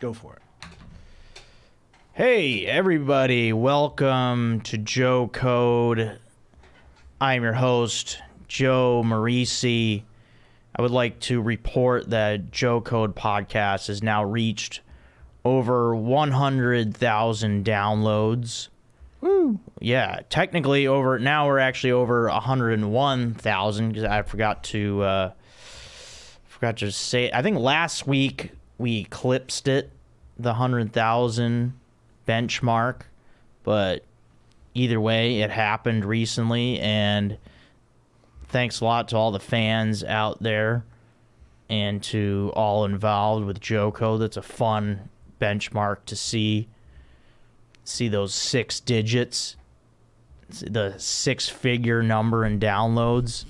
Go for it. Hey, everybody. Welcome to Joe Code. I'm your host, Joe Marrese. I would like to report that Joe Code podcast has now reached over 100,000 downloads. Woo! Yeah, technically now we're actually over 101,000 because I forgot to say. I think last week we eclipsed it, the 100,000 benchmark, but either way, it happened recently, and thanks a lot to all the fans out there and to all involved with Joco. That's a fun benchmark to see those 6 digits, the 6-figure number in downloads.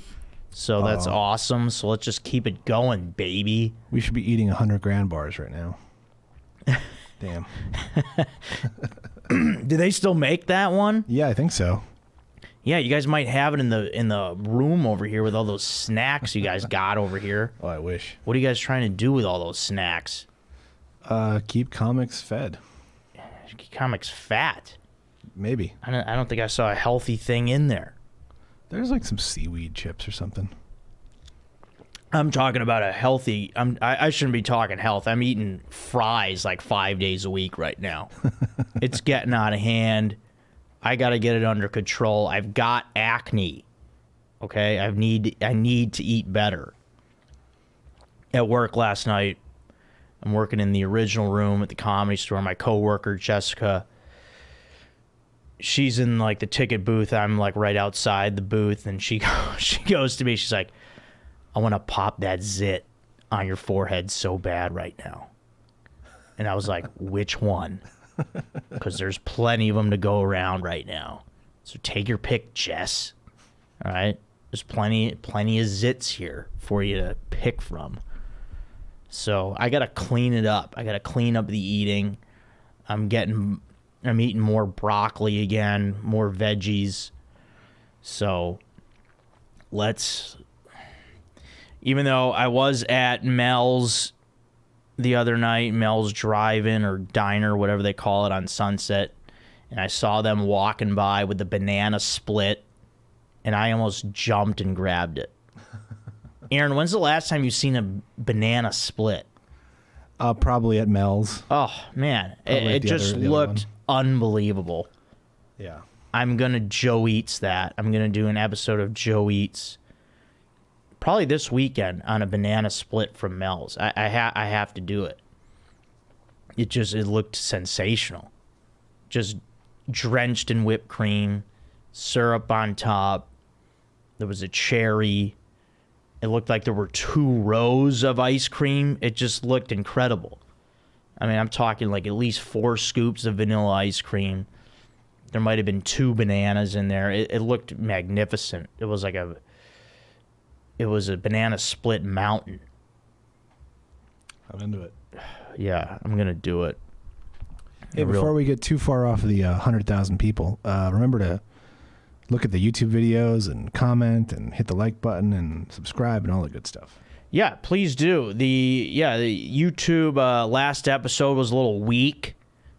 So that's awesome. So let's just keep it going, baby. We should be eating 100 grand bars right now. Damn. Do they still make that one? Yeah, I think so. Yeah, you guys might have it in the room over here with all those snacks you guys got over here. Oh, I wish. What are you guys trying to do with all those snacks? Keep comics fed. Comics fat. Maybe. I don't think I saw a healthy thing in there. There's like some seaweed chips or something. I'm talking about a healthy. I shouldn't be talking health. I'm eating fries like 5 days a week right now. It's getting out of hand. I got to get it under control. I've got acne. Okay, I need to eat better. At work last night, I'm working in the original room at the Comedy Store. My coworker Jessica, she's in like the ticket booth. I'm like right outside the booth, and she goes to me. She's like, I want to pop that zit on your forehead so bad right now. And I was like, which one? Because there's plenty of them to go around right now. So take your pick, Jess. All right? There's plenty of zits here for you to pick from. So I got to clean it up. I got to clean up the eating. I'm eating more broccoli again, more veggies. So even though I was at Mel's the other night, Mel's Drive-In or Diner, whatever they call it, on Sunset, and I saw them walking by with the banana split, and I almost jumped and grabbed it. Aaron, when's the last time you've seen a banana split? Probably at Mel's. Oh, man. It just looked unbelievable. Yeah. I'm going to Joe Eats that. I'm going to do an episode of Joe Eats probably this weekend on a banana split from Mel's. I have to do it. It looked sensational. Just drenched in whipped cream, syrup on top. There was a cherry. It looked like there were 2 rows of ice cream. It just looked incredible. I mean, I'm talking like at least 4 scoops of vanilla ice cream. There might have been 2 bananas in there. It looked magnificent. It was a banana split mountain. I'm into it. Yeah, I'm going to do it. Hey, before we get too far off of the 100,000 people, remember to look at the YouTube videos and comment and hit the like button and subscribe and all the good stuff. Yeah, please do. The YouTube last episode was a little weak.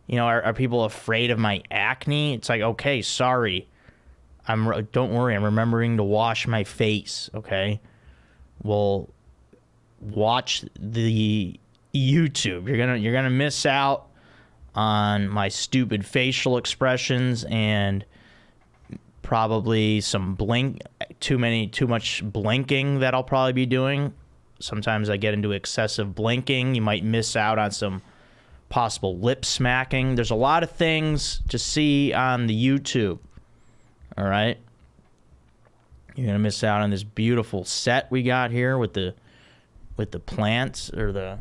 You know, are people afraid of my acne? It's like, okay, sorry. Don't worry, I'm remembering to wash my face, okay? Well, watch the YouTube. You're gonna miss out on my stupid facial expressions and probably some too much blinking that I'll probably be doing. Sometimes I get into excessive blinking. You might miss out on some possible lip smacking. There's a lot of things to see on the YouTube. All right? You're going to miss out on this beautiful set we got here with the plants or the,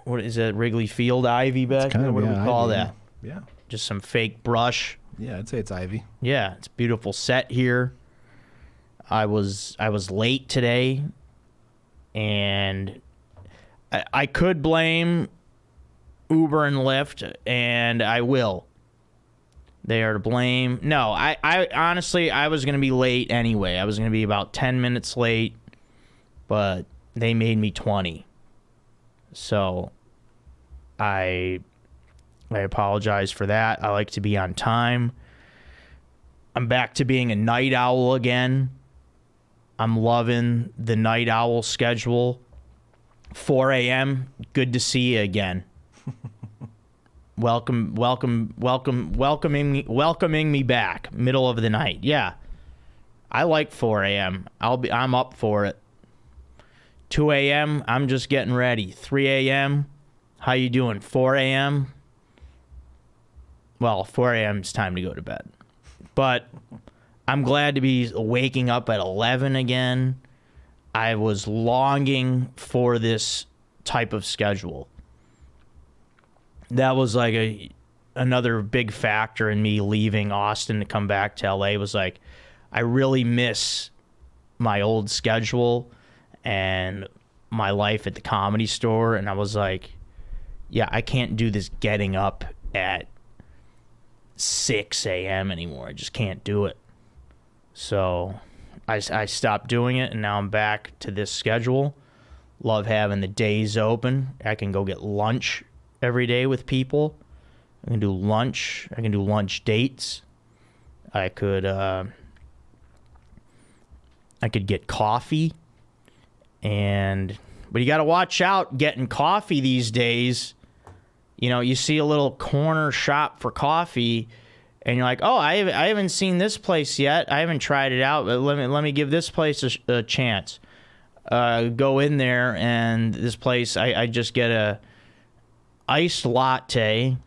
what is that, Wrigley Field ivy back there? What do we call that? Yeah. Just some fake brush. Yeah, I'd say it's ivy. Yeah, it's a beautiful set here. I was late today, and I could blame Uber and Lyft, and I will. They are to blame. No, I honestly, I was going to be late anyway. I was going to be about 10 minutes late, but they made me 20. So I apologize for that. I like to be on time. I'm back to being a night owl again. I'm loving the night owl schedule. 4 a.m., good to see you again. welcoming me back, middle of the night. Yeah. I like 4 a.m. I'm up for it. 2 a.m., I'm just getting ready. 3 a.m., how you doing? 4 a.m.? Well, 4 a.m. is time to go to bed. But I'm glad to be waking up at 11 again. I was longing for this type of schedule. That was like another big factor in me leaving Austin to come back to LA. Was like, I really miss my old schedule and my life at the Comedy Store. And I was like, yeah, I can't do this getting up at 6 a.m. anymore. I just can't do it. So I stopped doing it, and now I'm back to this schedule. Love having the days open. I can go get lunch every day with people. I can do lunch. I can do lunch dates. I could get coffee. But you got to watch out getting coffee these days. You know, you see a little corner shop for coffee, and you're like, oh, I haven't seen this place yet. I haven't tried it out. But let me give this place a chance. Go in there, and this place, I just get a iced latte,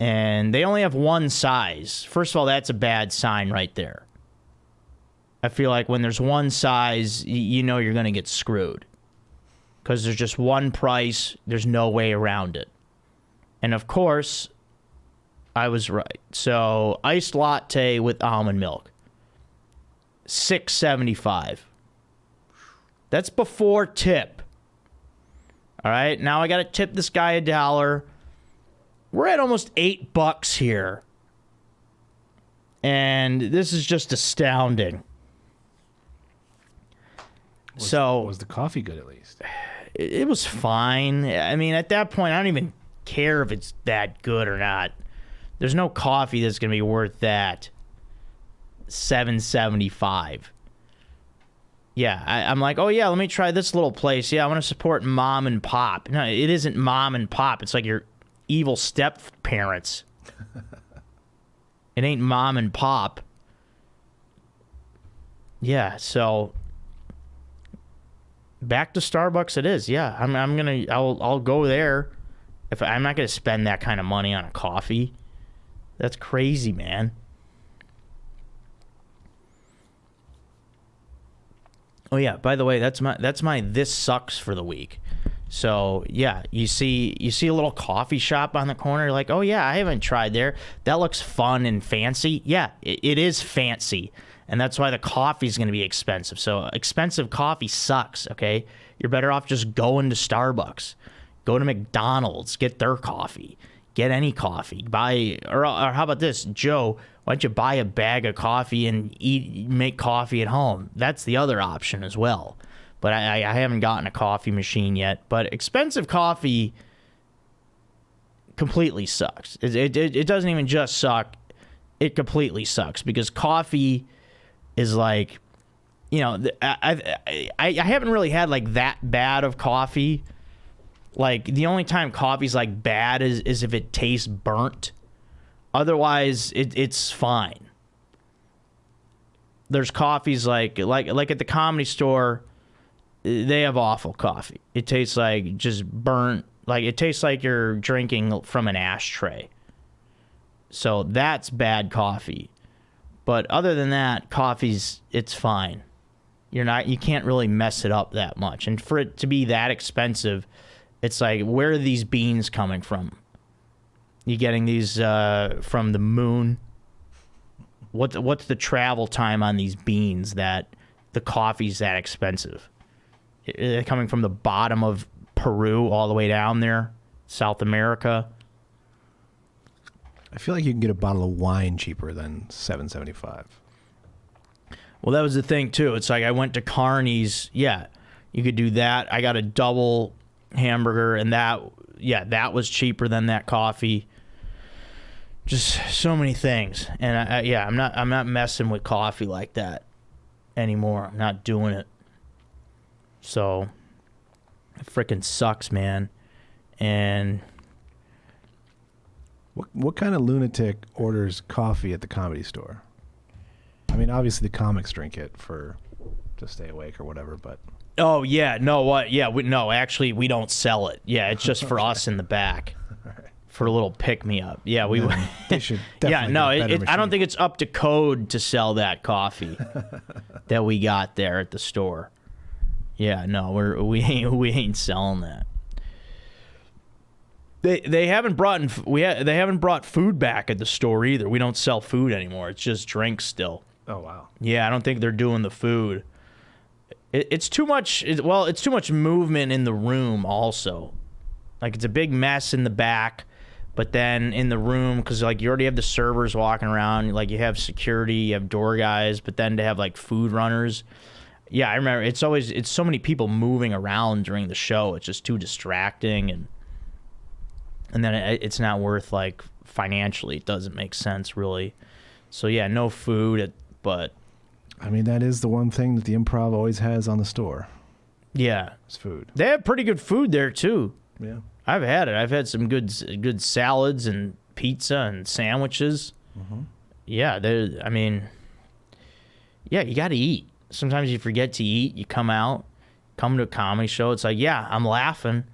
and they only have one size. First of all, that's a bad sign right there. I feel like when there's one size, you know you're going to get screwed. Because there's just one price. There's no way around it. And of course, I was right. So, iced latte with almond milk. $6.75. That's before tip. All right, now I got to tip this guy $1. We're at almost $8 here. And this is just astounding. Was the coffee good at least? It was fine. I mean, at that point, I don't even care if it's that good or not. There's no coffee that's going to be worth that $7.75. Yeah, I'm like, oh yeah, let me try this little place. Yeah, I want to support mom and pop. No, it isn't mom and pop. It's like your evil step parents. It ain't mom and pop. Yeah, so back to Starbucks it is. Yeah, I'll go there. If I'm not gonna spend that kind of money on a coffee. That's crazy, man. Oh yeah, by the way, that's my this sucks for the week. So yeah, you see a little coffee shop on the corner, you're like, oh yeah, I haven't tried there. That looks fun and fancy. Yeah, it is fancy. And that's why the coffee's gonna be expensive. So expensive coffee sucks, okay? You're better off just going to Starbucks. Go to McDonald's, get their coffee. Get any coffee. Or how about this, Joe? Why don't you buy a bag of coffee and make coffee at home? That's the other option as well. But I haven't gotten a coffee machine yet. But expensive coffee completely sucks. It doesn't even just suck. It completely sucks because coffee is like, you know, I haven't really had like that bad of coffee. Like the only time coffee's like bad is if it tastes burnt. Otherwise, it's fine. There's coffees like at the Comedy Store, they have awful coffee. It tastes like just burnt, like it tastes like you're drinking from an ashtray. So that's bad coffee. But other than that, it's fine. You can't really mess it up that much. And for it to be that expensive, it's like, where are these beans coming from? You getting these from the moon? What's the travel time on these beans that the coffee's that expensive? They're coming from the bottom of Peru all the way down there, South America. I feel like you can get a bottle of wine cheaper than $7.75. Well, that was the thing too. It's like I went to Carney's. Yeah, you could do that. I got a double hamburger, and that yeah, that was cheaper than that coffee. Just so many things. And I'm not messing with coffee like that anymore. I'm not doing it. So it freaking sucks, man. And what kind of lunatic orders coffee at the Comedy Store? I mean, obviously the comics drink it to stay awake or whatever, but oh yeah, no, what? Yeah, actually we don't sell it. Yeah, it's just for us in the back. For a little pick-me-up. Yeah, they should definitely yeah, no, get I don't think it's up to code to sell that coffee that we got there at the store. Yeah, no, we ain't selling that. They haven't brought food back at the store either. We don't sell food anymore. It's just drinks still. Oh wow. Yeah, I don't think they're doing the food. It's too much. It's too much movement in the room also. Like it's a big mess in the back. But then in the room, because like you already have the servers walking around, like you have security, you have door guys, but then to have like food runners. Yeah, I remember it's so many people moving around during the show. It's just too distracting, and then it's not worth, like, financially. It doesn't make sense really. So yeah, no food, but I mean that is the one thing that the Improv always has on the store. Yeah, it's food. They have pretty good food there too. Yeah. I've had it. I've had some good salads and pizza and sandwiches. Mm-hmm. Yeah, I mean, yeah, you got to eat. Sometimes you forget to eat. You come to a comedy show. It's like, yeah, I'm laughing.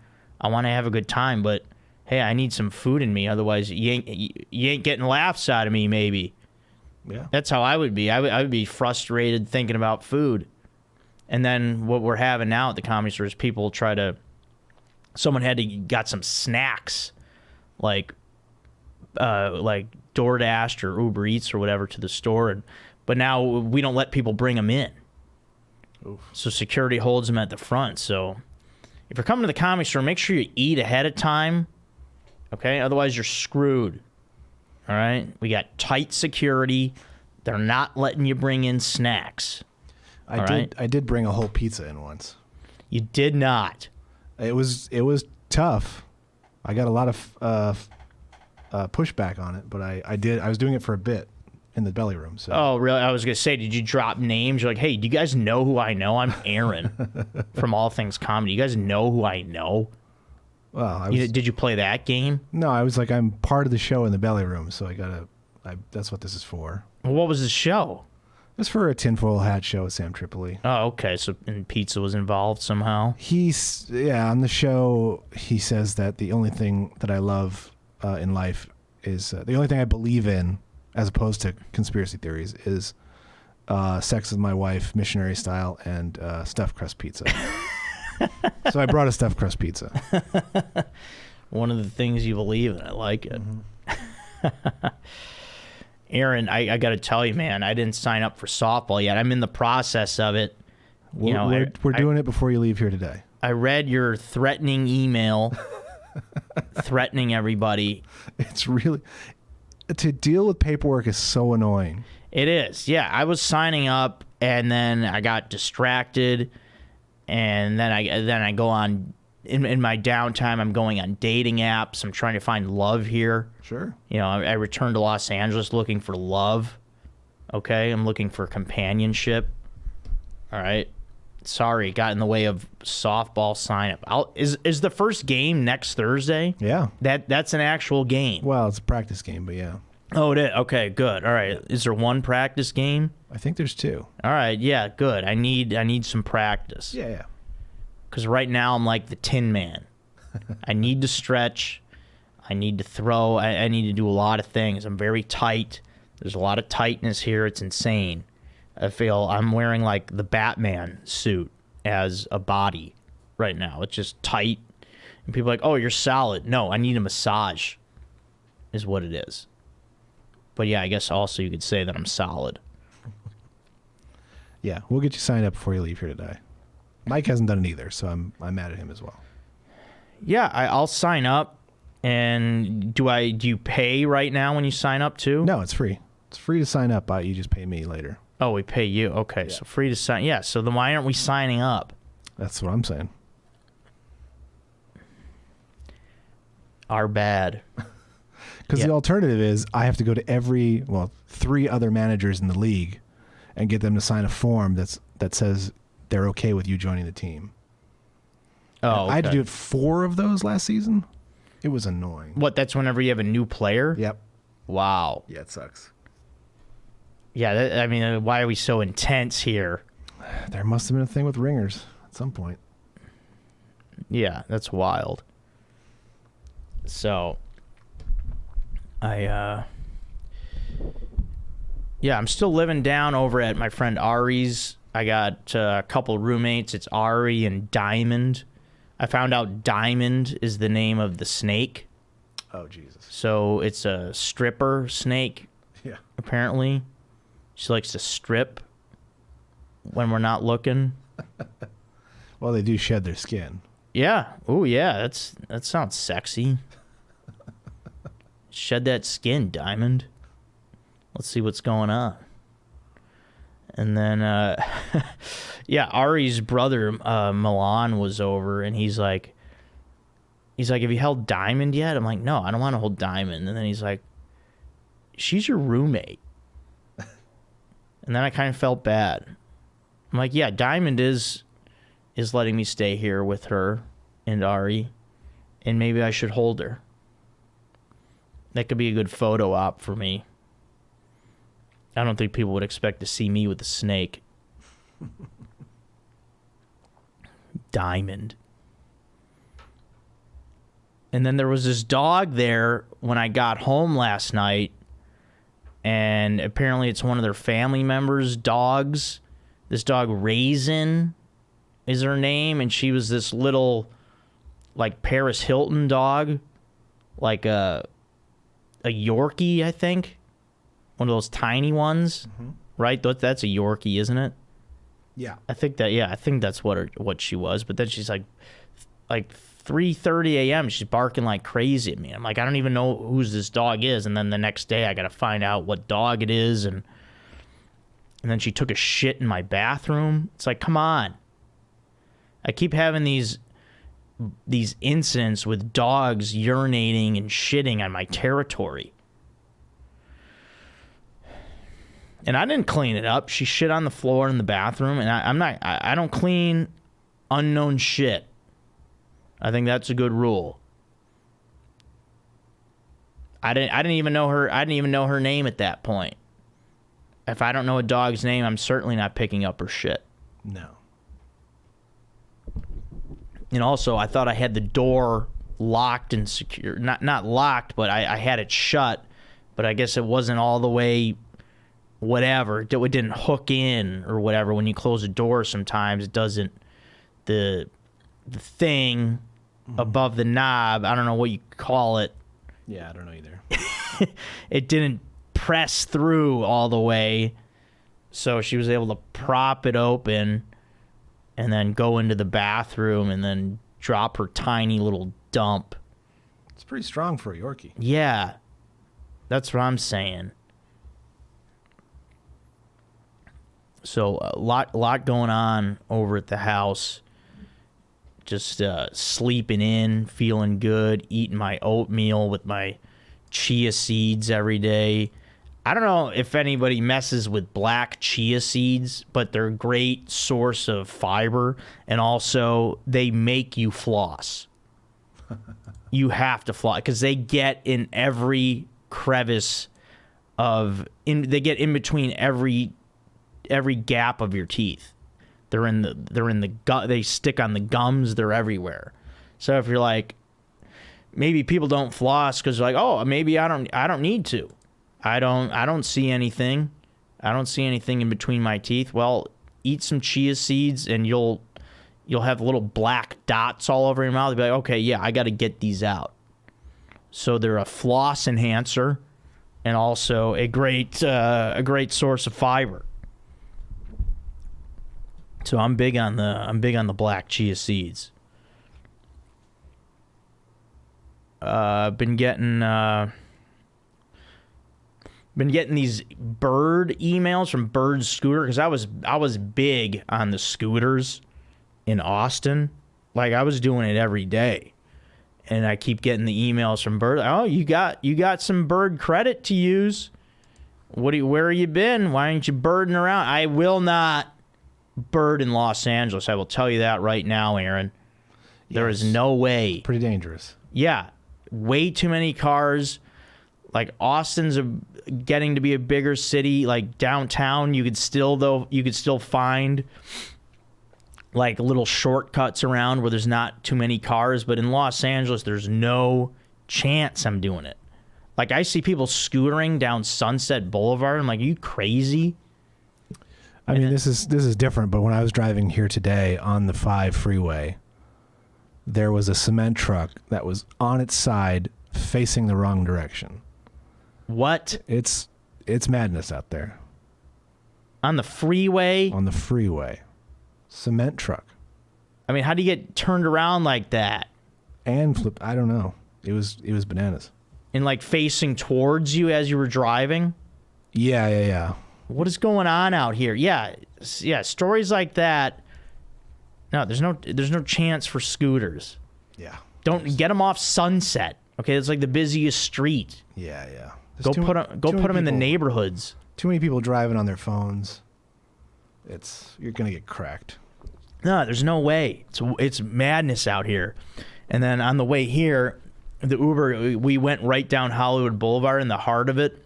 I want to have a good time, but hey, I need some food in me. Otherwise, you ain't getting laughs out of me. Maybe. Yeah. That's how I would be. I would be frustrated thinking about food. And then what we're having now at the Comedy Store is people try to. Someone got some snacks, like DoorDash or Uber Eats or whatever to the store, but now we don't let people bring them in. Oof. So security holds them at the front. So if you're coming to the Comedy Store, make sure you eat ahead of time, okay? Otherwise, you're screwed. All right? We got tight security. They're not letting you bring in snacks. I did bring a whole pizza in once. You did not. It was tough. I got a lot of pushback on it, but I was doing it for a bit in the belly room. So. Oh, really? I was gonna say, did you drop names? You're like, hey, do you guys know who I know? I'm Aaron from All Things Comedy. You guys know who I know? Well, did you play that game? No, I was like, I'm part of the show in the belly room, so that's what this is for. Well, what was the show? It was for a tinfoil hat show with Sam Tripoli. Oh, okay. So, and pizza was involved somehow? On the show, he says that the only thing that I love in life is, the only thing I believe in, as opposed to conspiracy theories, is sex with my wife, missionary style, and stuffed crust pizza. So I brought a stuffed crust pizza. One of the things you believe in. I like it. Mm-hmm. Aaron, I got to tell you, man, I didn't sign up for softball yet. I'm in the process of it. We're doing it before you leave here today. I read your threatening email, threatening everybody. It's really, to deal with paperwork is so annoying. It is. Yeah, I was signing up, and then I got distracted, and then I go on. In my downtime, I'm going on dating apps. I'm trying to find love here. Sure. I returned to Los Angeles looking for love. Okay? I'm looking for companionship. All right? Sorry, got in the way of softball sign-up. Is the first game next Thursday? Yeah. That's an actual game. Well, it's a practice game, but yeah. Oh, it is? Okay, good. All right. Is there one practice game? I think there's two. All right, yeah, good. I need some practice. Yeah. Because right now I'm like the Tin Man. I need to stretch. I need to throw. I need to do a lot of things. I'm very tight. There's a lot of tightness here. It's insane. I feel I'm wearing like the Batman suit as a body right now. It's just tight. And people are like, oh, you're solid. No, I need a massage is what it is. But yeah, I guess also you could say that I'm solid. Yeah, we'll get you signed up before you leave here today. Mike hasn't done it either, so I'm mad at him as well. Yeah, I'll sign up. And do you pay right now when you sign up too? No, it's free. It's free to sign up. You just pay me later. Oh, we pay you. Okay, yeah. So free to sign. Yeah, so then why aren't we signing up? That's what I'm saying. are bad. Because the alternative is I have to go to 3 other managers in the league and get them to sign a form that says they're okay with you joining the team. Oh, okay. I had to do it 4 of those last season. It was annoying. What, that's whenever you have a new player? Yep. Wow. Yeah, it sucks. Yeah, I mean, why are we so intense here? There must have been a thing with ringers at some point. Yeah, that's wild. So, I'm still living down over at my friend Ari's. I got a couple roommates. It's Ari and Diamond. I found out Diamond is the name of the snake. Oh, Jesus. So it's a stripper snake, Yeah. apparently. She likes to strip when we're not looking. Well, they do shed their skin. Yeah. Oh, yeah. That sounds sexy. Shed that skin, Diamond. Let's see what's going on. And then, yeah, Ari's brother, Milan, was over, and he's like, have you held Diamond yet? I'm like, no, I don't want to hold Diamond. And then he's like, she's your roommate. And then I kind of felt bad. I'm like, yeah, Diamond is letting me stay here with her and Ari, and maybe I should hold her. That could be a good photo op for me. I don't think people would expect to see me with a snake. Diamond. And then there was this dog there when I got home last night, and apparently it's one of their family members' dogs. This dog, Raisin, is her name, and she was this little, like, Paris Hilton dog, like a Yorkie, I think. One of those tiny ones, right? That's a Yorkie, isn't it? Yeah. I think that's what she was. But then she's like 3:30 a.m. She's barking like crazy at me. I'm like, I don't even know whose this dog is. And then the next day, I got to find out what dog it is. And then she took a shit in my bathroom. It's like, come on. I keep having these incidents with dogs urinating and shitting on my territory. And I didn't clean it up. She shit on the floor in the bathroom, and I don't clean unknown shit. I think that's a good rule. I didn't even know her name at that point. If I don't know a dog's name, I'm certainly not picking up her shit. No. And also, I thought I had the door locked and secure. Not locked, but I had it shut. But I guess it wasn't all the way whatever. It didn't hook in or whatever. When you close a door, sometimes it doesn't. The thing above the knob, I don't know what you call it. Yeah, I don't know either. It didn't press through all the way. So she was able to prop it open and then go into the bathroom and then drop her tiny little dump. It's pretty strong for a Yorkie. Yeah, that's what I'm saying. So a lot going on over at the house. Just sleeping in, feeling good, eating my oatmeal with my chia seeds every day. I don't know if anybody messes with black chia seeds, but they're a great source of fiber, and also they make you floss. You have to floss because they get in every crevice they get in between every gap of your teeth. They stick on the gums. They're everywhere. So if you're like, maybe people don't floss because like, oh, maybe I don't need to. I don't see anything. I don't see anything in between my teeth. Well, eat some chia seeds and you'll have little black dots all over your mouth. You'll be like, okay, yeah, I got to get these out. So they're a floss enhancer and also a great source of fiber. So I'm big on the black chia seeds. Been getting these Bird emails from Bird Scooter because I was big on the scooters in Austin. Like I was doing it every day. And I keep getting the emails from Bird. Oh, you got some Bird credit to use. Where you been? Why aren't you birding around? I will not bird in Los Angeles. I will tell you that right now, Aaron. There is no way. Pretty dangerous. Yeah. Way too many cars. Like Austin's getting to be a bigger city. Like downtown, you could still find like little shortcuts around where there's not too many cars. But in Los Angeles, there's no chance I'm doing it. Like I see people scootering down Sunset Boulevard. I'm like, are you crazy? I mean, this is different. But when I was driving here today on the 5 freeway, there was a cement truck that was on its side facing the wrong direction. What? It's madness out there. On the freeway? On the freeway. Cement truck. I mean, how do you get turned around like that? And flip, I don't know. It was bananas. And like facing towards you as you were driving? Yeah. What is going on out here? Yeah, stories like that. No, there's no chance for scooters. Yeah. Don't get them off Sunset. Okay, it's like the busiest street. Yeah. Go put them in the neighborhoods. Too many people driving on their phones. You're gonna get cracked. No, there's no way. It's madness out here. And then on the way here, the Uber, we went right down Hollywood Boulevard in the heart of it.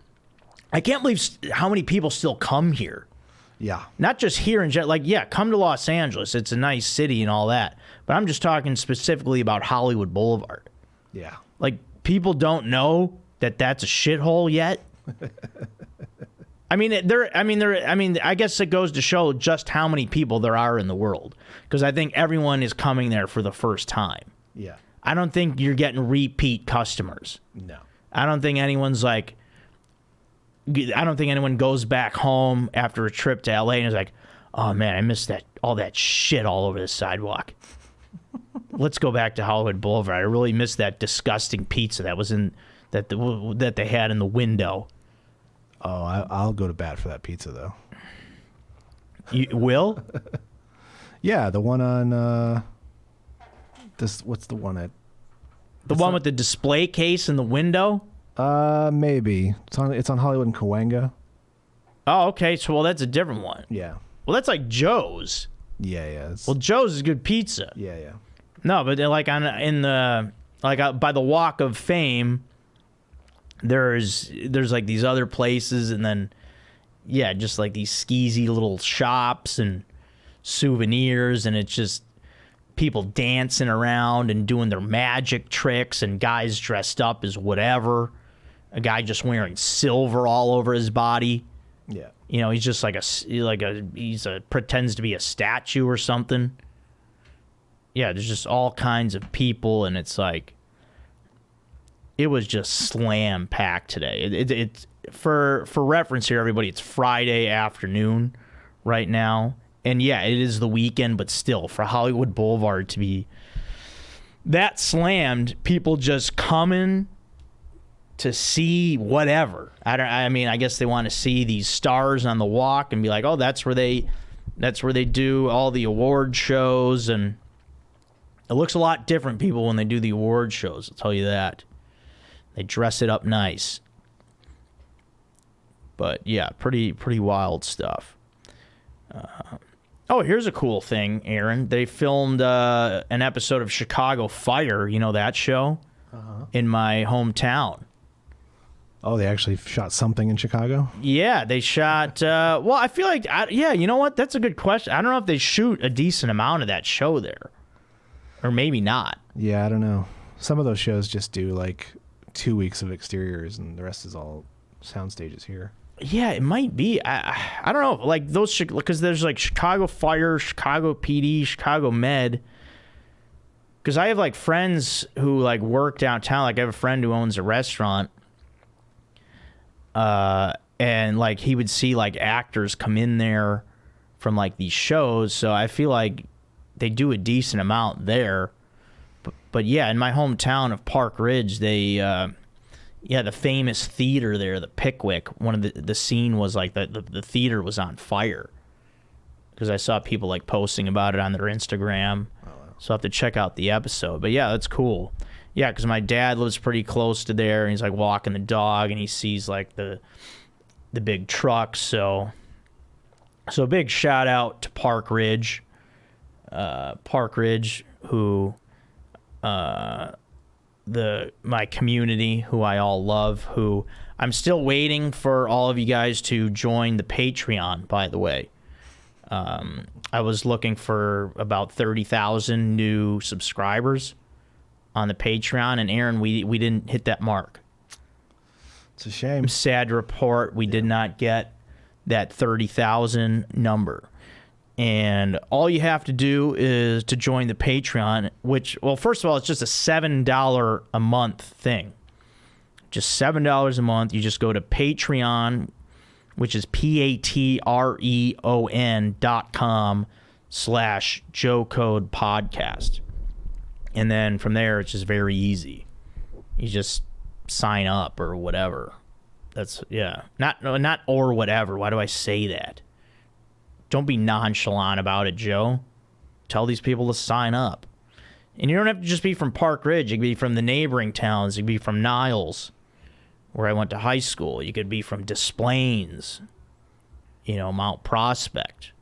I can't believe how many people still come here. Yeah. Not just here in like, yeah, come to Los Angeles. It's a nice city and all that. But I'm just talking specifically about Hollywood Boulevard. Yeah. Like, people don't know that that's a shithole yet. I guess it goes to show just how many people there are in the world. Because I think everyone is coming there for the first time. Yeah. I don't think you're getting repeat customers. No. I don't think anyone goes back home after a trip to LA and is like, oh man, I missed all that shit all over the sidewalk. Let's go back to Hollywood Boulevard. I really missed that disgusting pizza that was that they had in the window. Oh, I'll go to bat for that pizza though. You will? Yeah, the one on what's the one at? The one with the display case in the window? Maybe. It's on Hollywood and Cahuenga. Oh, okay. So, well, that's a different one. Yeah. Well, that's like Joe's. Yeah. Well, Joe's is good pizza. Yeah. No, but they're like by the Walk of Fame, there's like these other places, and then just like these skeezy little shops and souvenirs, and it's just people dancing around and doing their magic tricks, and guys dressed up as whatever. A guy just wearing silver all over his body. Yeah. You know, he's just pretends to be a statue or something. Yeah, there's just all kinds of people, and it's like, it was just slam packed today. It's for reference here, everybody, it's Friday afternoon right now. And yeah, it is the weekend, but still, for Hollywood Boulevard to be that slammed, people just coming to see whatever. I guess they want to see these stars on the walk and be like, oh, that's where they do all the award shows, and it looks a lot different, people, when they do the award shows. I'll tell you that. They dress it up nice. But yeah, pretty wild stuff. Oh, here's a cool thing, Aaron. They filmed an episode of Chicago Fire, you know that show? In my hometown. Oh, they actually shot something in Chicago? Yeah, they shot... well, I feel like... you know what? That's a good question. I don't know if they shoot a decent amount of that show there. Or maybe not. Yeah, I don't know. Some of those shows just do like 2 weeks of exteriors, and the rest is all sound stages here. Yeah, it might be. I don't know. Like those, because there's like Chicago Fire, Chicago PD, Chicago Med. Because I have like friends who like work downtown. Like I have a friend who owns a restaurant. And like he would see like actors come in there from like these shows. So I feel like they do a decent amount there. But yeah, in my hometown of Park Ridge, they... the famous theater there, the Pickwick, one of the scene was like the theater was on fire. Because I saw people like posting about it on their Instagram. Oh, wow. So I have to check out the episode. But yeah, that's cool. Yeah, because my dad lives pretty close to there, and he's like walking the dog, and he sees like the big trucks. So big shout out to Park Ridge, who my community, who I all love, who I'm still waiting for all of you guys to join the Patreon, by the way. I was looking for about 30,000 new subscribers on the Patreon, and Aaron, we didn't hit that mark. It's a shame. Sad to report, we did not get that 30,000 number. And all you have to do is to join the Patreon, which, well, first of all, it's just a $7 a month thing. Just $7 a month. You just go to Patreon, which is patreon.com/JoeCodePodcast. And then from there, it's just very easy. You just sign up or whatever. That's, yeah. Not or whatever. Why do I say that? Don't be nonchalant about it, Joe. Tell these people to sign up. And you don't have to just be from Park Ridge. You can be from the neighboring towns. You can be from Niles, where I went to high school. You could be from Des Plaines, Mount Prospect.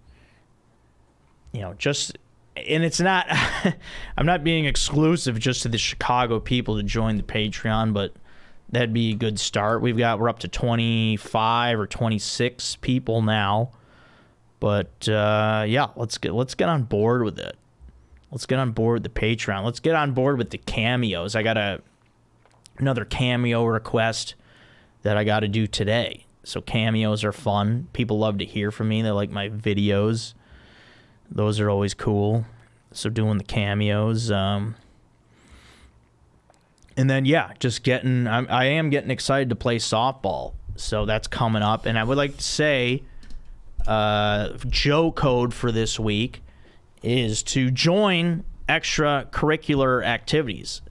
And it's not, I'm not being exclusive just to the Chicago people to join the Patreon, but that'd be a good start. We're up to 25 or 26 people now. But yeah, let's get on board with it. Let's get on board with the Patreon. Let's get on board with the cameos. I got another cameo request that I got to do today. So cameos are fun. People love to hear from me. They like my videos. Those are always cool. So doing the cameos. And then, yeah, just I am getting excited to play softball. So that's coming up. And I would like to say, Joe code for this week is to join extracurricular activities.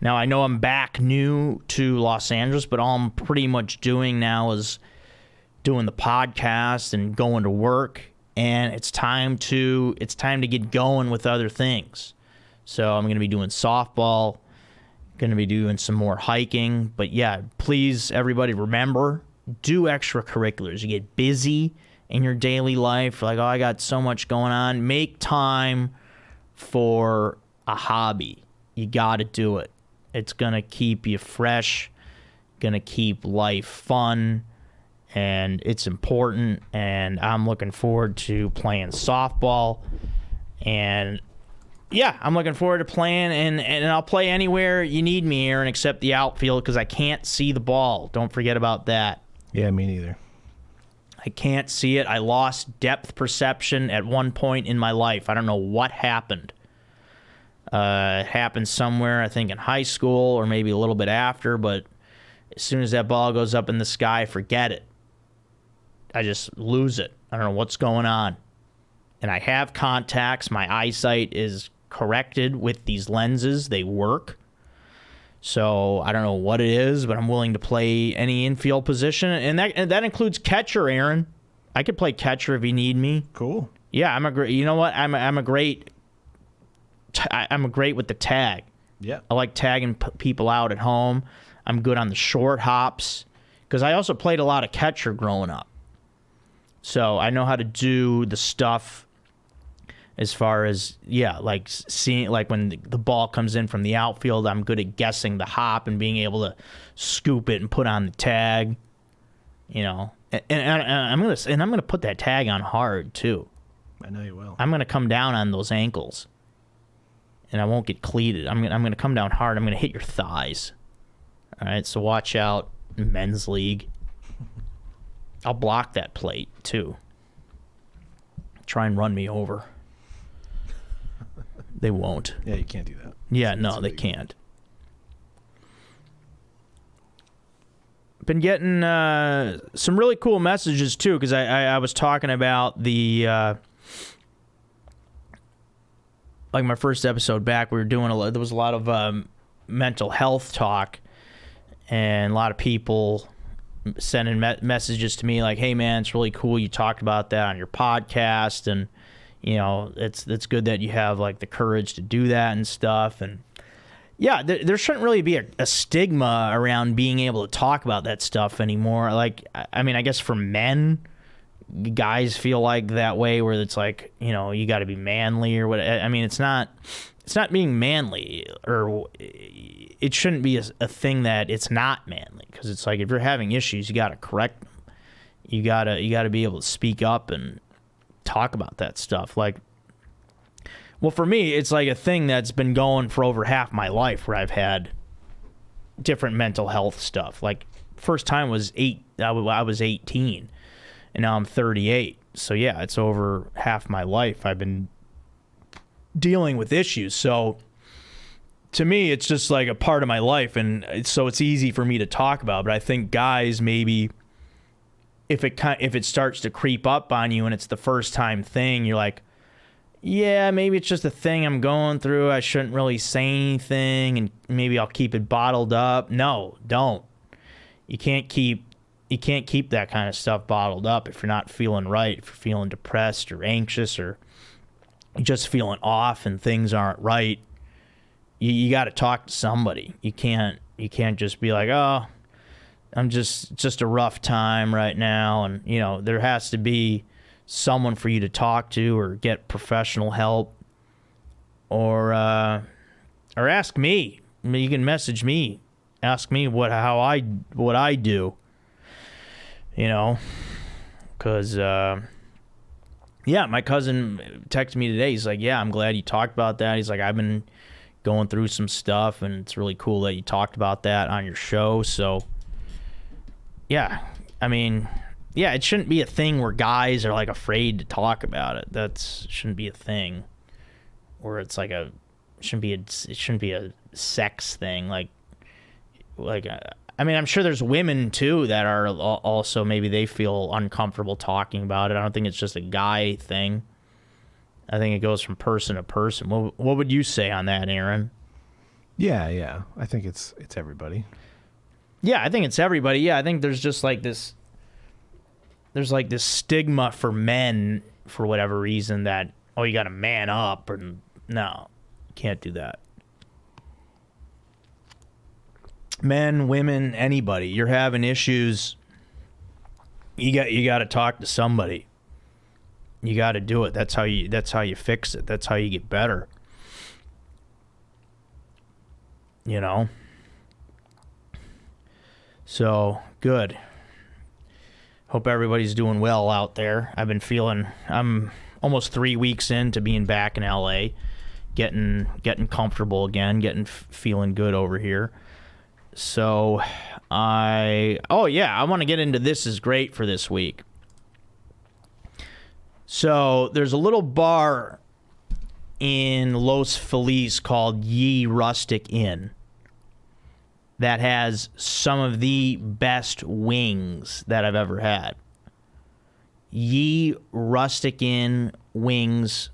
Now, I know I'm back new to Los Angeles, but all I'm pretty much doing now is doing the podcast and going to work. And it's time to get going with other things. So I'm going to be doing softball, going to be doing some more hiking. But yeah, please, everybody, remember, do extracurriculars. You get busy in your daily life. Like, oh, I got so much going on. Make time for a hobby. You got to do it. It's going to keep you fresh, going to keep life fun. And it's important, and I'm looking forward to playing softball. And yeah, I'm looking forward to playing, and I'll play anywhere you need me, Aaron, except the outfield, because I can't see the ball. Don't forget about that. Yeah, me neither. I can't see it. I lost depth perception at one point in my life. I don't know what happened. It happened somewhere, I think in high school or maybe a little bit after, but as soon as that ball goes up in the sky, forget it. I just lose it. I don't know what's going on. And I have contacts. My eyesight is corrected with these lenses. They work. So I don't know what it is, but I'm willing to play any infield position. And that includes catcher, Aaron. I could play catcher if you need me. Cool. Yeah, I'm a great. You know what? I'm a great with the tag. Yeah. I like tagging people out at home. I'm good on the short hops because I also played a lot of catcher growing up. So I know how to do the stuff as far as, yeah, like seeing, like when the ball comes in from the outfield, I'm good at guessing the hop and being able to scoop it and put on the tag, And I'm gonna put that tag on hard too. I know you will. I'm gonna come down on those ankles, and I won't get cleated. I'm gonna come down hard. I'm gonna hit your thighs. All right, so watch out, men's league. I'll block that plate, too. Try and run me over. They won't. Yeah, you can't do that. Yeah, no, they can't. Been getting some really cool messages, too, because I was talking about the... like my first episode back, we were doing there was a lot of mental health talk, and a lot of people sending messages to me like, hey man, it's really cool you talked about that on your podcast, and it's good that you have like the courage to do that and stuff. And Yeah, there shouldn't really be a stigma around being able to talk about that stuff anymore. Like, I mean, I guess for men, guys feel like that way, where it's like, you know, you got to be manly or what. I mean, it's not being manly, or it shouldn't be a thing that it's not manly, because it's like, if you're having issues, you got to correct them. You gotta be able to speak up and talk about that stuff. Like, well, for me, it's like a thing that's been going for over half my life, where I've had different mental health stuff. Like, first time was I was 18, and now I'm 38. So yeah, it's over half my life I've been dealing with issues. So to me, it's just like a part of my life, and so it's easy for me to talk about. But I think guys, maybe if it starts to creep up on you and it's the first time thing, you're like, yeah, maybe it's just a thing I'm going through. I shouldn't really say anything, and maybe I'll keep it bottled up. No, don't. You can't keep that kind of stuff bottled up if you're not feeling right, if you're feeling depressed or anxious, or you're just feeling off and things aren't right. You got to talk to somebody. You can't just be like, oh, I'm just a rough time right now, and you know, there has to be someone for you to talk to, or get professional help, or ask me. I mean, you can message me, ask me what I do, you know, because yeah, my cousin texted me today. He's like, yeah, I'm glad you talked about that. He's like, I've been going through some stuff, and it's really cool that you talked about that on your show. So yeah, I mean, yeah, it shouldn't be a thing where guys are like afraid to talk about it. Shouldn't be a thing where it's like it shouldn't be a sex thing. Like I mean, I'm sure there's women too that are also, maybe they feel uncomfortable talking about it. I don't think it's just a guy thing. I think it goes from person to person. What would you say on that, Aaron? Yeah. I think it's everybody. Yeah, I think it's everybody. Yeah, I think there's just like this. There's like this stigma for men, for whatever reason, that, oh, you got to man up, or no, can't do that. Men, women, anybody, you're having issues, you got to talk to somebody. You got to do it. That's how you fix it. That's how you get better. You know? So, good. Hope everybody's doing well out there. I'm almost 3 weeks into being back in LA, getting comfortable again, feeling good over here. So I want to get into This Is Great for this week. So there's a little bar in Los Feliz called Ye Rustic Inn that has some of the best wings that I've ever had. Ye Rustic Inn wings.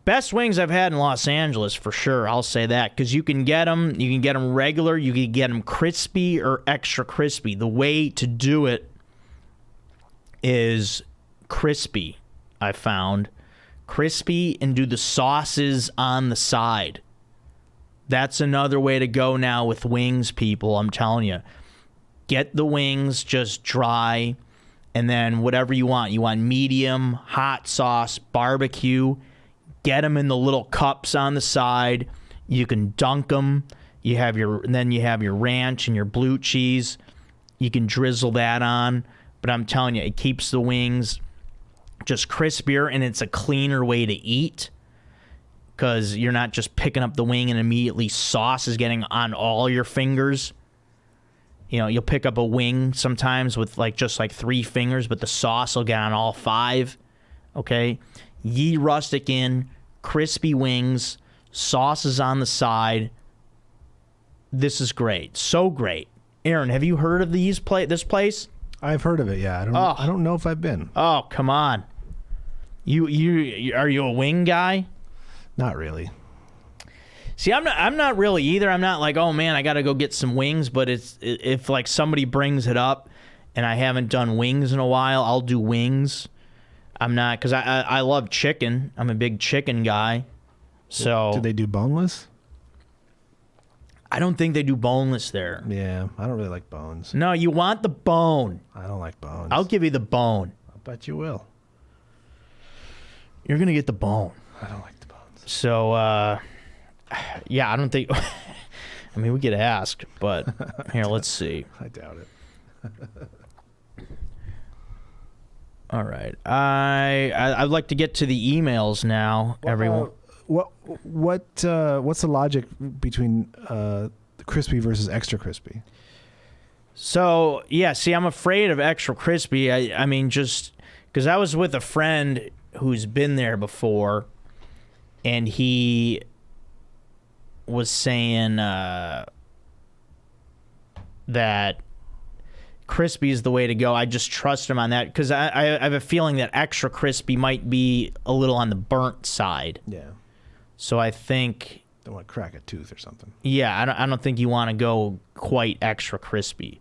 Best wings I've had in Los Angeles, for sure. I'll say that, because you can get them regular, you can get them crispy or extra crispy. The way to do it is crispy, I found. Crispy, and do the sauces on the side. That's another way to go now with wings, people. I'm telling you. Get the wings just dry, and then whatever you want. You want medium, hot sauce, barbecue. Get them in the little cups on the side. You can dunk them. Then you have your ranch and your blue cheese. You can drizzle that on. But I'm telling you, it keeps the wings just crispier, and it's a cleaner way to eat, because you're not just picking up the wing and immediately sauce is getting on all your fingers. You know, you'll pick up a wing sometimes with just 3 fingers, but the sauce will get on all 5. Okay? Ye Rustic Inn, crispy wings, sauces on the side. This is great. So great. Aaron, have you heard of this place? I've heard of it, yeah. I don't know if I've been. Oh, come on. Are you a wing guy? Not really. See, I'm not really either. I'm not like, oh man, I got to go get some wings, but if somebody brings it up and I haven't done wings in a while, I'll do wings. I'm not, because I love chicken. I'm a big chicken guy. So do they do boneless? I don't think they do boneless there. Yeah, I don't really like bones. No, you want the bone. I don't like bones. I'll give you the bone. I bet you will. You're going to get the bone. I don't like the bones. So, yeah, I don't think... I mean, we could ask, but here, let's see. I doubt it. All right. I'd like to get to the emails now, everyone. What's the logic between crispy versus extra crispy? So, yeah, see, I'm afraid of extra crispy. I mean, just because I was with a friend who's been there before, and he was saying that crispy is the way to go. I just trust him on that because I have a feeling that extra crispy might be a little on the burnt side. Yeah. So I think... Don't want to crack a tooth or something. Yeah, I don't think you want to go quite extra crispy.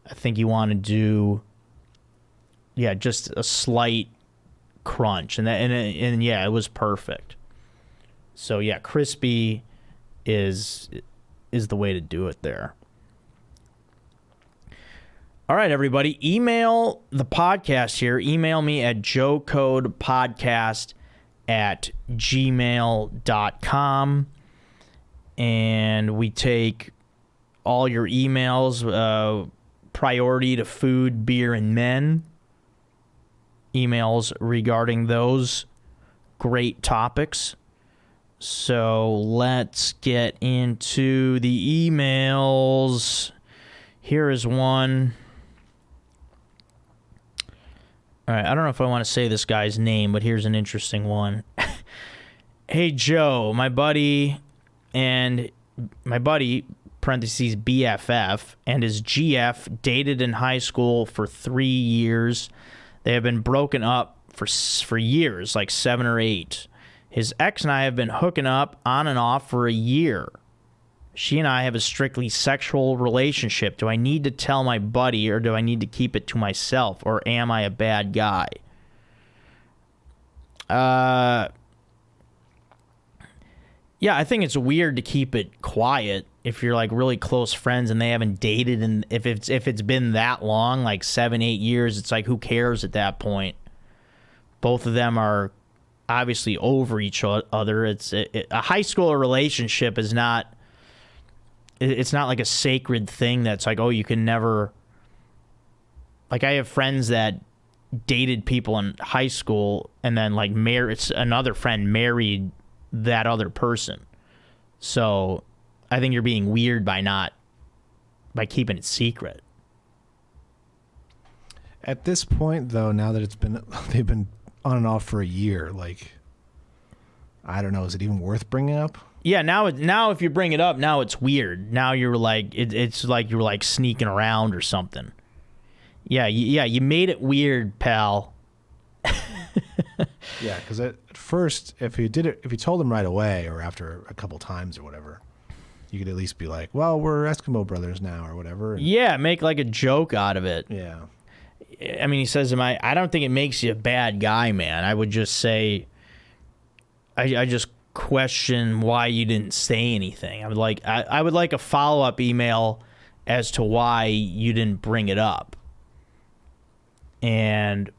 I think you want to do, yeah, just a slight crunch, and yeah, it was perfect. So yeah, crispy is the way to do it there. All right, everybody, email the podcast here. Email me at joecodepodcast@gmail.com, and we take all your emails, priority to food, beer, and men. Emails regarding those great topics. So let's get into the emails. Here is one. All right, I don't know if I want to say this guy's name, but here's an interesting one. Hey, Joe, my buddy, parentheses BFF, and his GF dated in high school for 3 years. They have been broken up for years, like 7 or 8. His ex and I have been hooking up on and off for a year. She and I have a strictly sexual relationship. Do I need to tell my buddy, or do I need to keep it to myself, or am I a bad guy? Yeah, I think it's weird to keep it quiet if you're like really close friends and they haven't dated, and if it's been that long, like 7, 8 years, it's like, who cares at that point? Both of them are obviously over each other. A high school relationship is not. It's not like a sacred thing that's like, oh, you can never... Like, I have friends that dated people in high school and then, like, another friend married that other person. So, I think you're being weird by keeping it secret. At this point, though, now that they've been on and off for a year, like, I don't know, is it even worth bringing up? Yeah, now if you bring it up, now it's weird. Now you're like, it's like you're like sneaking around or something. Yeah, you made it weird, pal. Yeah, because at first, if you told him right away or after a couple times or whatever, you could at least be like, well, we're Eskimo brothers now or whatever. Yeah, make like a joke out of it. Yeah. I mean, he says, I don't think it makes you a bad guy, man. I would just say, I just question why you didn't say anything. I would like a follow-up email as to why you didn't bring it up. And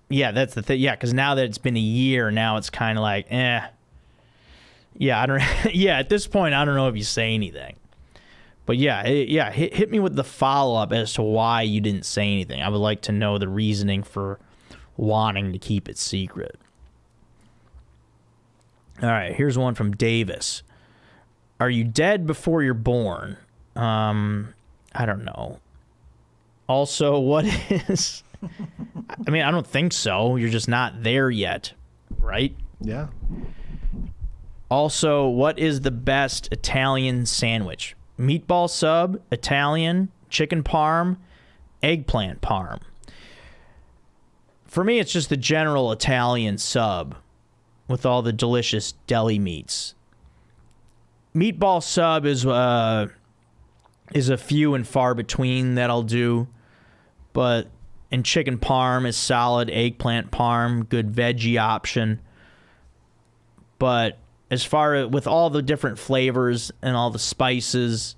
yeah, that's the thing. Yeah, because now that it's been a year, now it's kind of like, Yeah, I don't. Yeah, at this point, I don't know if you say anything. But yeah, hit me with the follow-up as to why you didn't say anything. I would like to know the reasoning for wanting to keep it secret. All right, here's one from Davis. Are you dead before you're born? I don't know. Also, what is... I mean, I don't think so. You're just not there yet, right? Yeah. Also, what is the best Italian sandwich? Meatball sub, Italian, chicken parm, eggplant parm. For me, it's just the general Italian sub with all the delicious deli meats. Meatball sub is a few and far between that I'll do, and chicken parm is solid. Eggplant parm, good veggie option. But as far as with all the different flavors and all the spices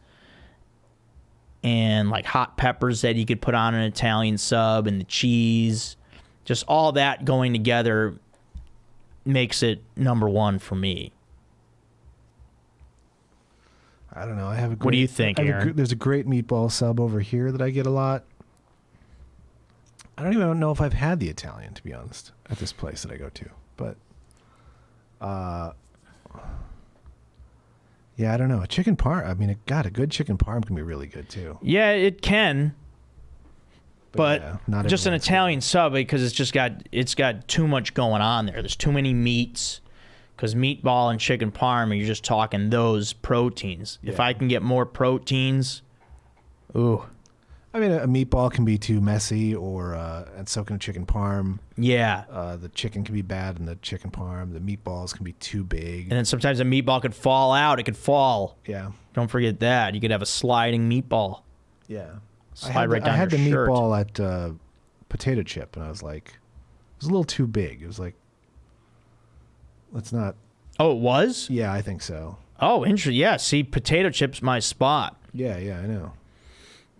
and like hot peppers that you could put on an Italian sub and the cheese, just all that going together makes it number one for me. I don't know. I have a great, what do you think, Aaron? There's a great meatball sub over here that I get a lot. I don't even know if I've had the Italian, to be honest, at this place that I go to. But, yeah, I don't know. A chicken parm. I mean, God, a good chicken parm can be really good too. Yeah, it can. But yeah, not just an everyone's Italian sub, because it's got too much going on there. There's too many meats. Because meatball and chicken parm, you're just talking those proteins. Yeah. If I can get more proteins, ooh. I mean, a meatball can be too messy, and so can a chicken parm. Yeah. The chicken can be bad in the chicken parm. The meatballs can be too big. And then sometimes a meatball could fall out. It could fall. Yeah. Don't forget that. You could have a sliding meatball. Yeah. Slide right down I had your the shirt. meatball at Potato Chip, and I was like, it was a little too big. It was like, let's not. Oh, it was? Yeah, I think so. Oh, interesting. Yeah, see, potato chips my spot. Yeah, I know.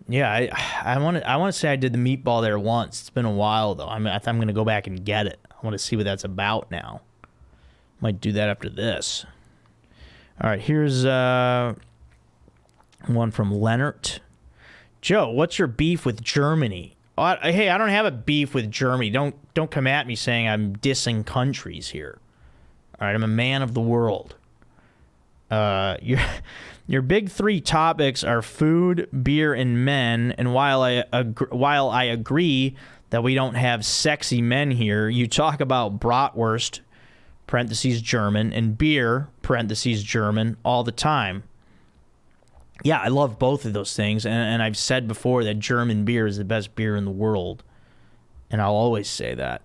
Yeah, I want to say I did the meatball there once. It's been a while though. I'm going to go back and get it. I want to see what that's about now. Might do that after this. All right, here's one from Leonard. Joe, what's your beef with Germany? Hey, I don't have a beef with Germany. Don't come at me saying I'm dissing countries here. All right, I'm a man of the world. Your big three topics are food, beer, and men. And while I agree that we don't have sexy men here, you talk about bratwurst, parentheses German, and beer, parentheses German, all the time. Yeah, I love both of those things, and I've said before that German beer is the best beer in the world, and I'll always say that.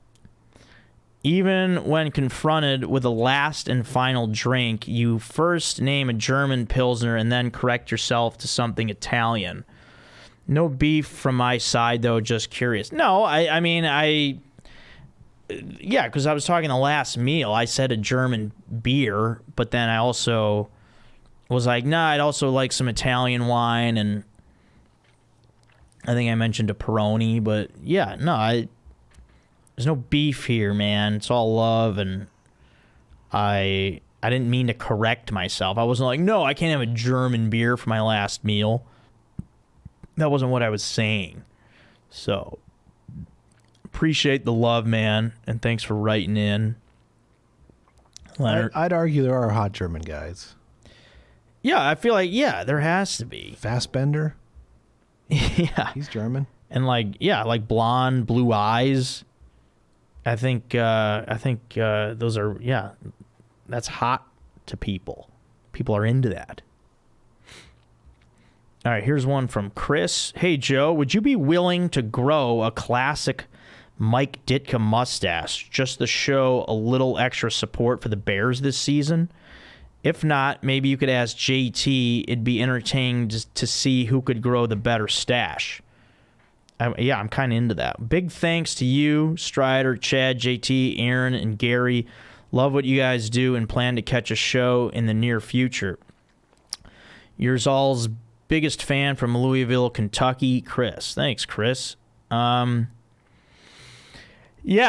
Even when confronted with a last and final drink, you first name a German Pilsner and then correct yourself to something Italian. No beef from my side, though, just curious. No, I mean, yeah, because I was talking the last meal. I said a German beer, but then I also was like, nah, I'd also like some Italian wine, and I think I mentioned a Peroni, but yeah, no, there's no beef here, man. It's all love, and I didn't mean to correct myself. I wasn't like, no, I can't have a German beer for my last meal. That wasn't what I was saying. So, appreciate the love, man, and thanks for writing in, Leonard. I'd argue there are hot German guys. Yeah, I feel like, yeah, there has to be. Fassbender? Yeah. He's German. And like blonde, blue eyes. I think those are, yeah, that's hot to people. People are into that. All right, here's one from Chris. Hey, Joe, would you be willing to grow a classic Mike Ditka mustache just to show a little extra support for the Bears this season? If not, maybe you could ask JT. It'd be entertaining to see who could grow the better stash. Yeah, I'm kind of into that. Big thanks to you, Strider, Chad, JT, Aaron, and Gary. Love what you guys do and plan to catch a show in the near future. Yours all's biggest fan from Louisville, Kentucky, Chris. Thanks, Chris. Yeah,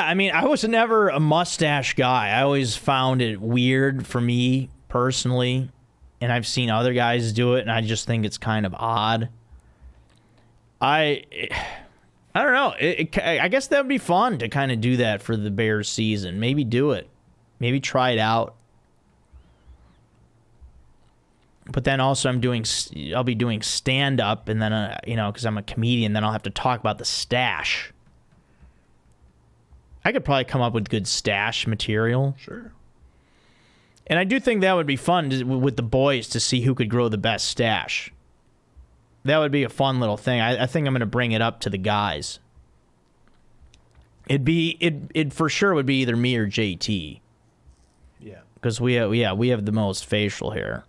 I mean, I was never a mustache guy. I always found it weird for me personally, and I've seen other guys do it, and I just think it's kind of odd. I don't know. I guess that would be fun to kind of do that for the Bears season. Maybe do it. Maybe try it out. But then also I'll be doing stand-up, and then, because I'm a comedian, then I'll have to talk about the stash. I could probably come up with good stash material. Sure. And I do think that would be fun with the boys to see who could grow the best stash. That would be a fun little thing. I think I'm going to bring it up to the guys. It for sure would be either me or JT. Yeah. Because we have the most facial hair.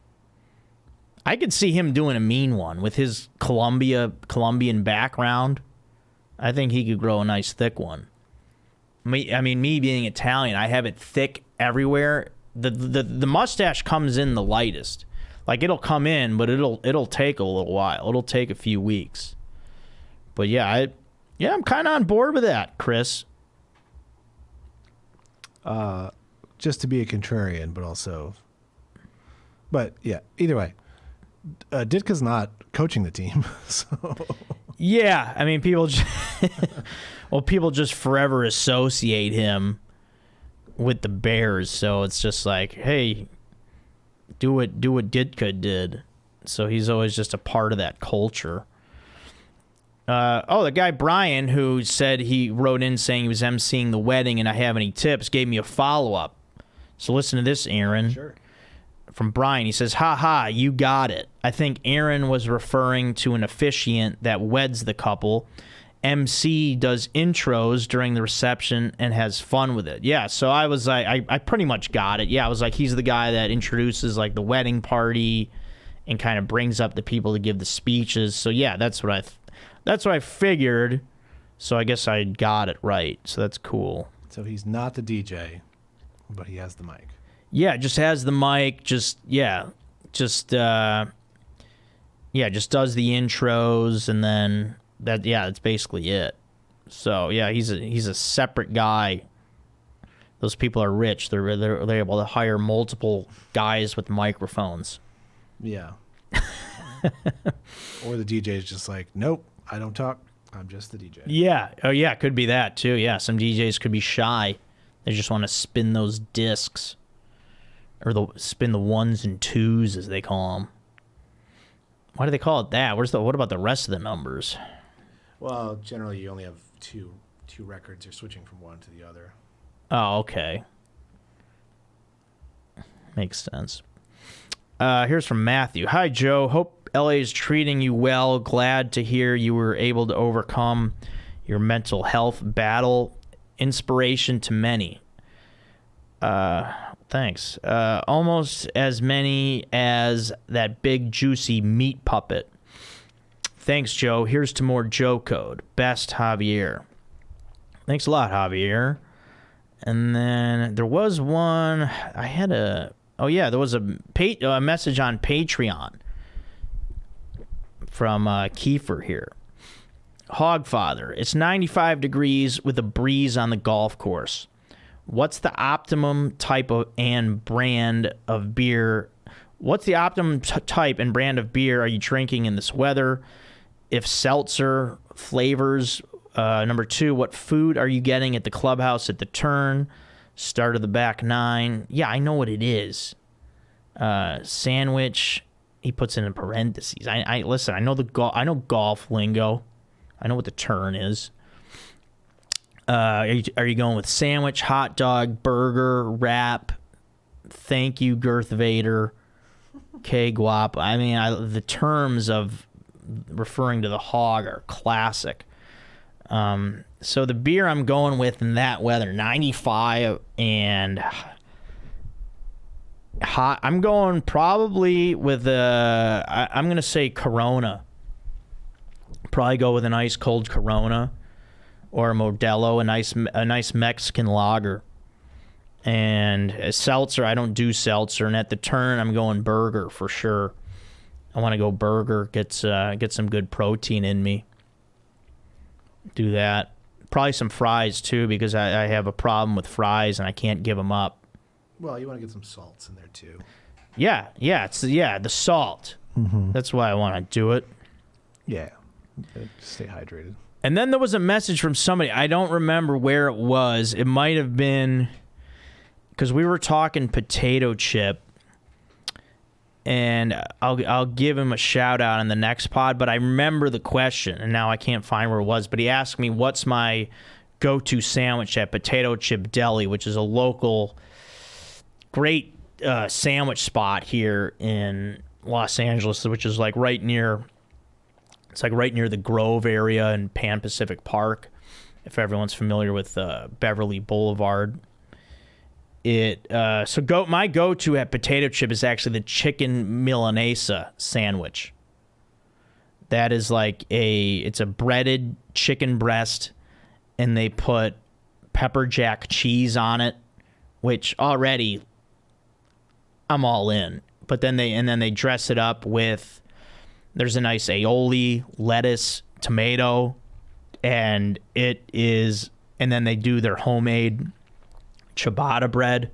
I could see him doing a mean one with his Colombian background. I think he could grow a nice thick one. Me being Italian, I have it thick everywhere, the mustache comes in the lightest. Like, it'll come in, but it'll take a little while. It'll take a few weeks. But yeah, I'm kind of on board with that, Chris. Just to be a contrarian, but also. But yeah, either way, Ditka's not coaching the team, so. Yeah, I mean, people just forever associate him with the Bears, so it's just like, hey, do what Ditka did. So he's always just a part of that culture. The guy Brian, who said he wrote in saying he was emceeing the wedding and I have any tips, gave me a follow-up. So listen to this, Aaron. Sure. From Brian, he says, "Ha, you got it. I think Aaron was referring to an officiant that weds the couple. MC does intros during the reception and has fun with it." Yeah, so I was like, I pretty much got it. Yeah, I was like, he's the guy that introduces like the wedding party and kind of brings up the people to give the speeches. So yeah, that's what I figured. So I guess I got it right. So that's cool. So he's not the DJ, but he has the mic. Yeah, just has the mic. Just does the intros, and then that's basically it. So yeah, he's a separate guy. Those people are rich. They're able to hire multiple guys with microphones. Yeah. Or the DJ is just like, nope, I don't talk. I'm just the DJ. Yeah. Oh yeah, could be that too. Yeah, some DJs could be shy. They just want to spin those discs. Or spin the ones and twos, as they call them. Why do they call it that? What about the rest of the numbers? Well, generally you only have two records. You're switching from one to the other. Oh, okay. Makes sense. Here's from Matthew. Hi, Joe. Hope LA is treating you well. Glad to hear you were able to overcome your mental health battle. Inspiration to many. Thanks. Almost as many as that big juicy meat puppet. Thanks, Joe. Here's to more Joe code. Best, Javier. Thanks a lot, Javier. And then there was one. There was a message on Patreon from Kiefer here. Hogfather. It's 95 degrees with a breeze on the golf course. What's the optimum type of and brand of beer? What's the optimum type and brand of beer are you drinking in this weather? If seltzer flavors. Number 2, what food are you getting at the clubhouse at the turn? Start of the back 9. Yeah, I know what it is. Sandwich. He puts it in parentheses. I listen. I know I know golf lingo. I know what the turn is. Are you going with sandwich, hot dog, burger, wrap? Thank you, Girth Vader. K Guap. I mean, the terms of referring to the hog are classic. So the beer I'm going with in that weather, 95 and hot. I'm going probably with I'm going to say Corona. Probably go with an ice cold Corona. Or a Modelo, a nice Mexican lager. And a seltzer, I don't do seltzer. And at the turn, I'm going burger for sure. I want to go burger, get some good protein in me. Do that. Probably some fries, too, because I have a problem with fries and I can't give them up. Well, you want to get some salts in there, too. Yeah, the salt. Mm-hmm. That's why I want to do it. Yeah, stay hydrated. And then there was a message from somebody. I don't remember where it was. It might have been because we were talking potato chip. And I'll give him a shout out in the next pod. But I remember the question, and now I can't find where it was. But he asked me, what's my go-to sandwich at Potato Chip Deli, which is a local great sandwich spot here in Los Angeles, which is like right near... It's like right near the Grove area in Pan Pacific Park, if everyone's familiar with Beverly Boulevard. My go-to at Potato Chip is actually the chicken Milanesa sandwich. That is like it's a breaded chicken breast, and they put pepper jack cheese on it, which already I'm all in. But then they dress it up with, there's a nice aioli, lettuce, tomato, and then they do their homemade ciabatta bread.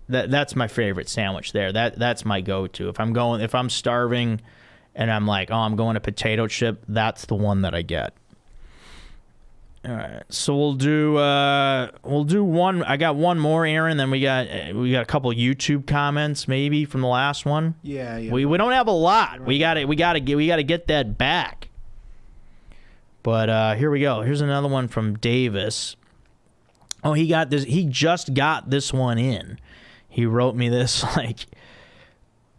That's my favorite sandwich there. That's my go-to. If I'm starving and I'm like, oh, I'm going to potato chip, that's the one that I get. All right, so we'll do one. I got one more, Aaron. Then we got a couple YouTube comments maybe from the last one. Yeah. We don't have a lot. We got to get that back. But here we go. Here's another one from Davis. Oh, he got this. He just got this one in. He wrote me this like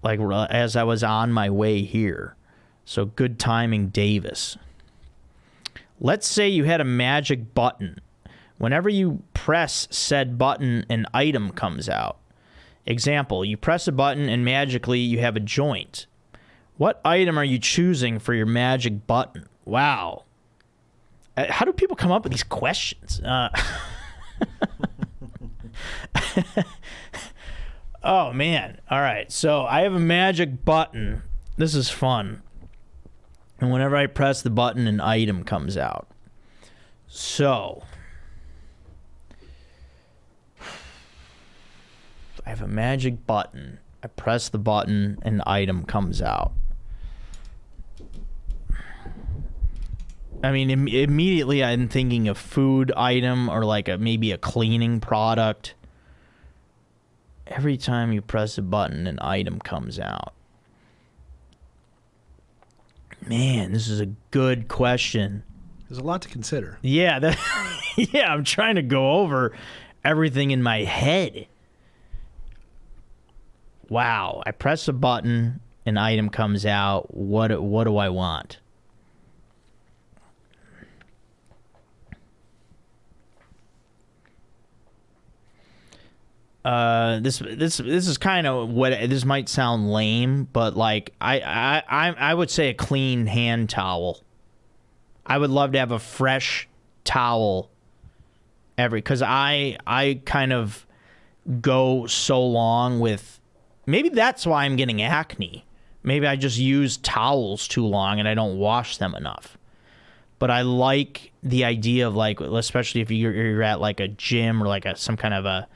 as I was on my way here. So good timing, Davis. Let's say you had a magic button. Whenever you press said button, an item comes out. Example, you press a button and magically you have a joint. What item are you choosing for your magic button? Wow. How do people come up with these questions? Oh, man. All right. So I have a magic button. This is fun. And whenever I press the button, an item comes out. So I have a magic button. I press the button, an item comes out. I mean, immediately I'm thinking of food item or like maybe a cleaning product. Every time you press a button, an item comes out. Man, this is a good question. There's a lot to consider. Yeah, I'm trying to go over everything in my head. Wow, I press a button, an item comes out. What do I want? This is kind of what this might sound lame, but like I would say a clean hand towel. I would love to have a fresh towel because I kind of go so long with, maybe that's why I'm getting acne. Maybe I just use towels too long and I don't wash them enough. But I like the idea of like, especially if you're at like a gym or like some kind of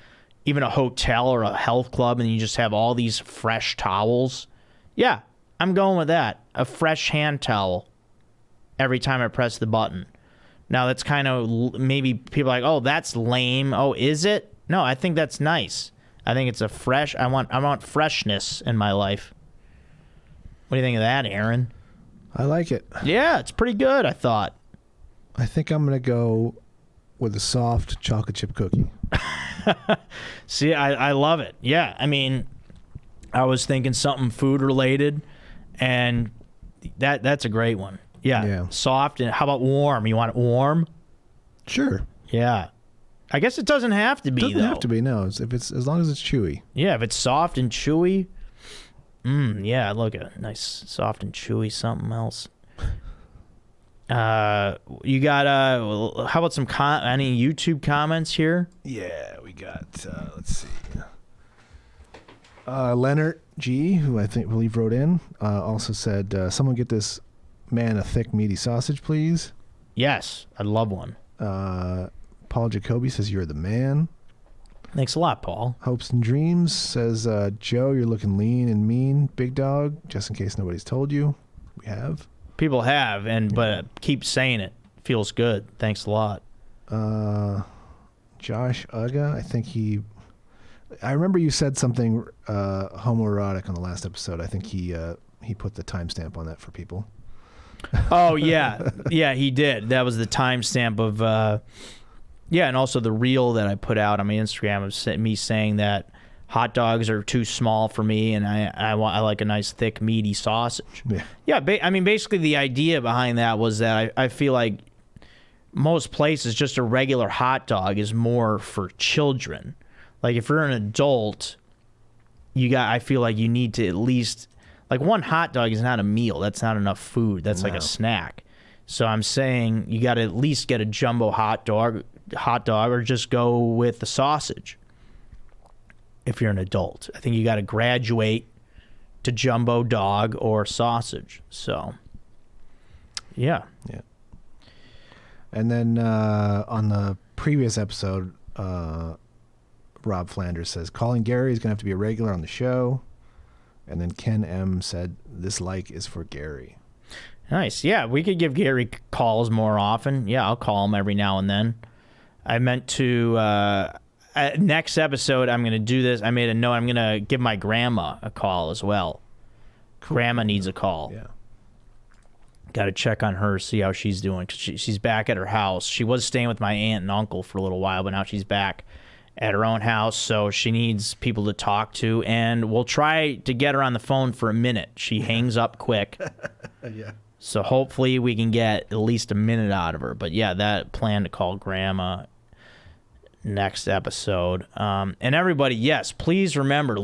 even a hotel or a health club and you just have all these fresh towels. Yeah, I'm going with that. A fresh hand towel every time I press the button. Now that's kind of, maybe people are like, oh, that's lame. Oh, is it? No, I think that's nice. I think it's I want freshness in my life. What do you think of that, Aaron? I like it. Yeah, it's pretty good, I thought. I think I'm going to go with a soft chocolate chip cookie. See, I love it. Yeah, I mean, I was thinking something food related, and that's a great one. Yeah, soft. And how about warm? You want it warm? Sure. Yeah. I guess it doesn't have to be, Doesn't have to be, no. If it's as long as it's chewy. Yeah, if it's soft and chewy. Yeah, look at it. Nice soft and chewy something else. You got how about some any YouTube comments here? Yeah, we got let's see. Leonard G, who I believe wrote in, also said, someone get this man a thick meaty sausage, please. Yes, I'd love one. Paul Jacoby says, you're the man. Thanks a lot, Paul. Hopes and Dreams says, Joe, you're looking lean and mean, big dog, just in case nobody's told you. We have. People have, but keep saying it. Feels good. Thanks a lot. Josh Uga, I remember you said something homoerotic on the last episode. I think he put the timestamp on that for people. Oh, yeah. Yeah, he did. That was the timestamp of... and also the reel that I put out on my Instagram of me saying that hot dogs are too small for me, and I like a nice, thick, meaty sausage. Yeah. Basically the idea behind that was that I feel like most places, just a regular hot dog is more for children. Like if you're an adult, I feel like you need to at least, like one hot dog is not a meal. That's not enough food. That's like a snack. So I'm saying you got to at least get a jumbo hot dog or just go with the sausage. if you're an adult. I think you got to graduate to jumbo dog or sausage. So, yeah. Yeah. And then on the previous episode, Rob Flanders says, calling Gary is going to have to be a regular on the show. And then Ken M said, this like is for Gary. Nice. Yeah, we could give Gary calls more often. Yeah, I'll call him every now and then. I meant to, next episode, I'm going to do this. I made a note. I'm going to give my grandma a call as well. Cool. Grandma needs a call. Yeah. Got to check on her, see how she's doing. Cause she's back at her house. She was staying with my aunt and uncle for a little while, but now she's back at her own house, so she needs people to talk to, and we'll try to get her on the phone for a minute. She hangs up quick. Yeah. So hopefully we can get at least a minute out of her. But yeah, that plan to call Grandma next episode. And everybody, yes, please remember,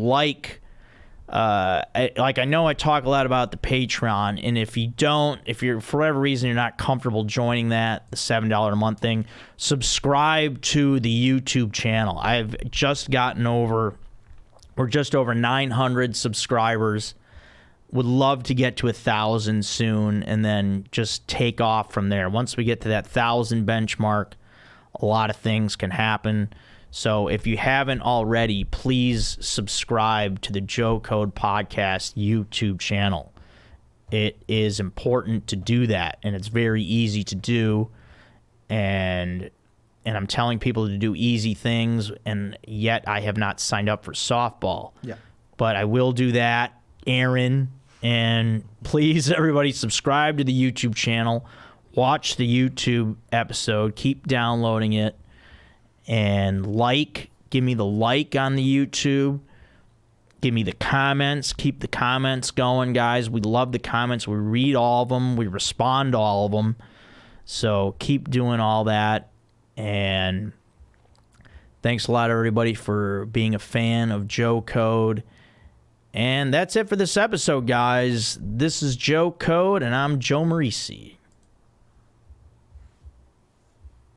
I know I talk a lot about the Patreon, and if you're for whatever reason you're not comfortable joining that, the $7 a month thing, subscribe to the YouTube channel. I've just we're just over 900 subscribers. Would love to get to 1,000 soon, and then just take off from there. Once we get to that 1,000 benchmark, a lot of things can happen. So if you haven't already, please subscribe to the Joe Code Podcast YouTube channel. It is important to do that, and it's very easy to do. And I'm telling people to do easy things, and yet I have not signed up for softball. Yeah. But I will do that, Aaron. And please, everybody, subscribe to the YouTube channel. Watch the YouTube episode. Keep downloading it. And give me the like on the YouTube. Give me the comments. Keep the comments going, guys. We love the comments. We read all of them. We respond to all of them. So keep doing all that. And thanks a lot, everybody, for being a fan of Joe Code. And that's it for this episode, guys. This is Joe Code, and I'm Joe Marrese.